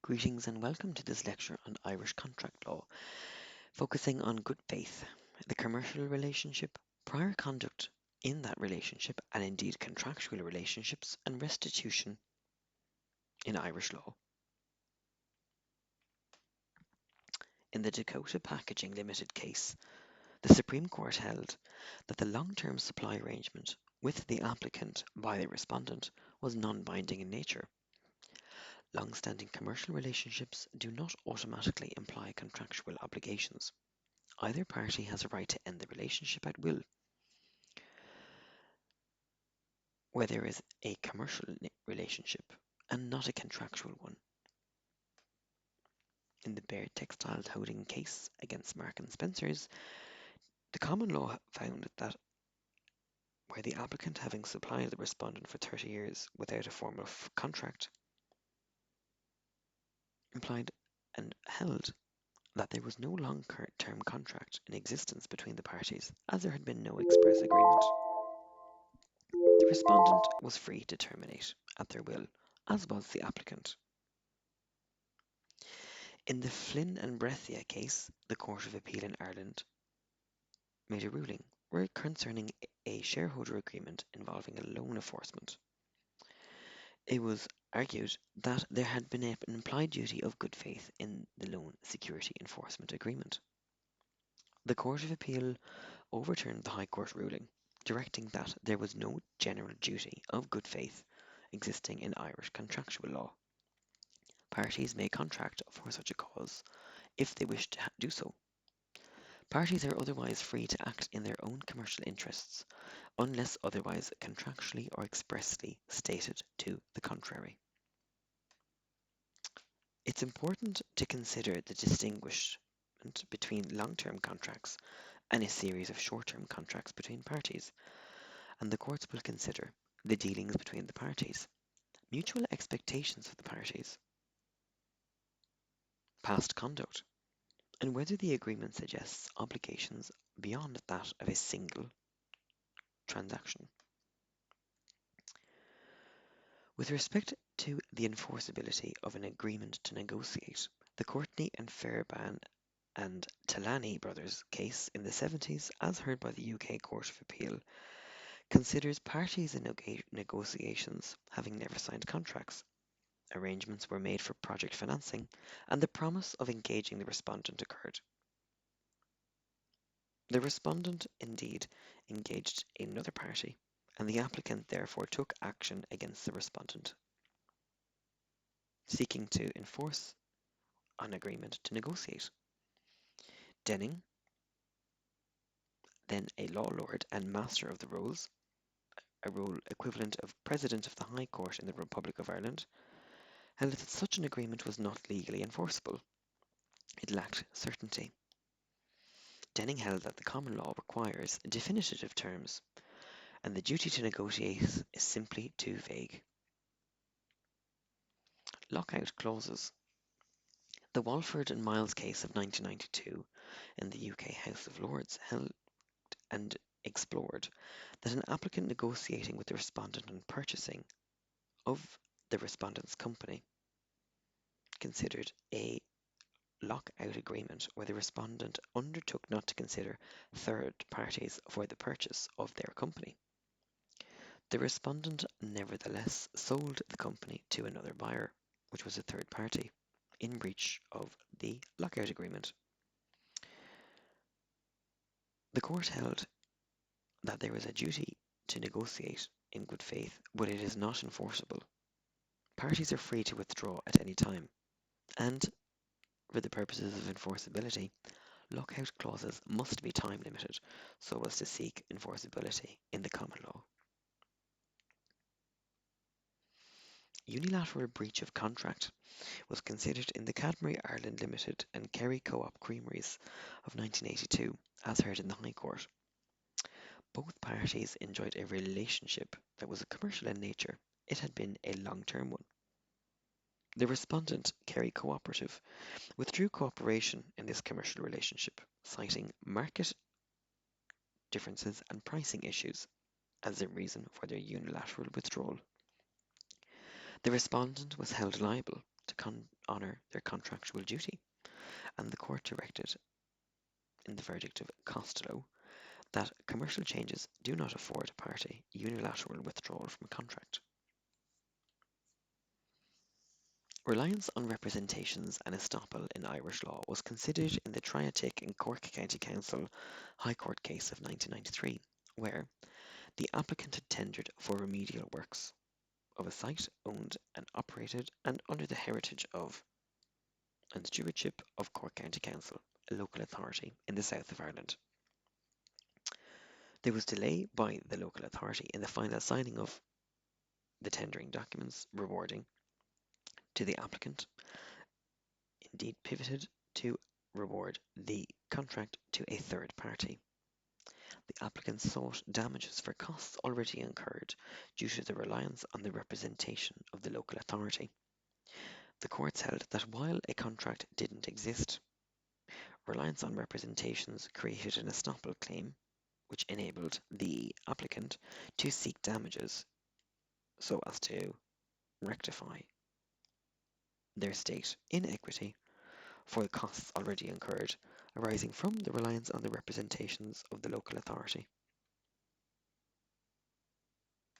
Greetings and welcome to this lecture on Irish contract law, focusing on good faith, the commercial relationship, prior conduct in that relationship, and indeed contractual relationships and restitution in Irish law. In the Dakota Packaging Limited case, the Supreme Court held that the long-term supply arrangement with the applicant by the respondent was non-binding in nature. Long-standing commercial relationships do not automatically imply contractual obligations. Either party has a right to end the relationship at will, where there is a commercial relationship and not a contractual one. In the Bear Textiles Holding case against Mark and Spencer's, the common law found that where the applicant having supplied the respondent for 30 years without a formal contract implied and held that there was no long-term contract in existence between the parties, as there had been no express agreement. The respondent was free to terminate at their will, as was the applicant. In the Flynn and Brethia case, the Court of Appeal in Ireland made a ruling concerning a shareholder agreement involving a loan enforcement. It was argued that there had been an implied duty of good faith in the loan security enforcement agreement. The Court of Appeal overturned the High Court ruling, directing that there was no general duty of good faith existing in Irish contractual law. Parties may contract for such a cause if they wish to do so. Parties are otherwise free to act in their own commercial interests, unless otherwise contractually or expressly stated to the contrary. It's important to consider the distinguishment between long-term contracts and a series of short-term contracts between parties, and the courts will consider the dealings between the parties, mutual expectations of the parties, past conduct, and whether the agreement suggests obligations beyond that of a single transaction. With respect to the enforceability of an agreement to negotiate, the Courtney and Fairbairn and Talani brothers case in the 70s, as heard by the UK Court of Appeal, considers parties in negotiations having never signed contracts. Arrangements were made for project financing, and the promise of engaging the respondent occurred. The respondent indeed engaged another party, and the applicant therefore took action against the respondent, seeking to enforce an agreement to negotiate. Denning, then a law lord and master of the rolls, a role equivalent of President of the High Court in the Republic of Ireland, held that such an agreement was not legally enforceable. It lacked certainty. Denning held that the common law requires definitive terms, and the duty to negotiate is simply too vague. Lockout clauses. The Walford and Miles case of 1992 in the UK House of Lords held and explored that an applicant negotiating with the respondent on purchasing of the respondent's company considered a lockout agreement where the respondent undertook not to consider third parties for the purchase of their company. The respondent nevertheless sold the company to another buyer, which was a third party, in breach of the lockout agreement. The court held that there is a duty to negotiate in good faith, but it is not enforceable. Parties are free to withdraw at any time, and for the purposes of enforceability, lockout clauses must be time limited so as to seek enforceability in the common law. Unilateral breach of contract was considered in the Cadbury Ireland Limited and Kerry Co-op Creameries of 1982, as heard in the High Court. Both parties enjoyed a relationship that was commercial in nature. It had been a long-term one. The respondent, Kerry Cooperative, withdrew cooperation in this commercial relationship, citing market differences and pricing issues as the reason for their unilateral withdrawal. The respondent was held liable to honour their contractual duty, and the court directed in the verdict of Costello that commercial changes do not afford a party unilateral withdrawal from a contract. Reliance on representations and estoppel in Irish law was considered in the Triatic and Cork County Council High Court case of 1993, where the applicant had tendered for remedial works of a site owned and operated and under the heritage of and stewardship of Cork County Council, a local authority in the south of Ireland. There was delay by the local authority in the final signing of the tendering documents, rewarding to the applicant, indeed pivoted to reward the contract to a third party. The applicant sought damages for costs already incurred due to the reliance on the representation of the local authority. The courts held that while a contract didn't exist, reliance on representations created an estoppel claim which enabled the applicant to seek damages so as to rectify their state in equity for the costs already incurred arising from the reliance on the representations of the local authority.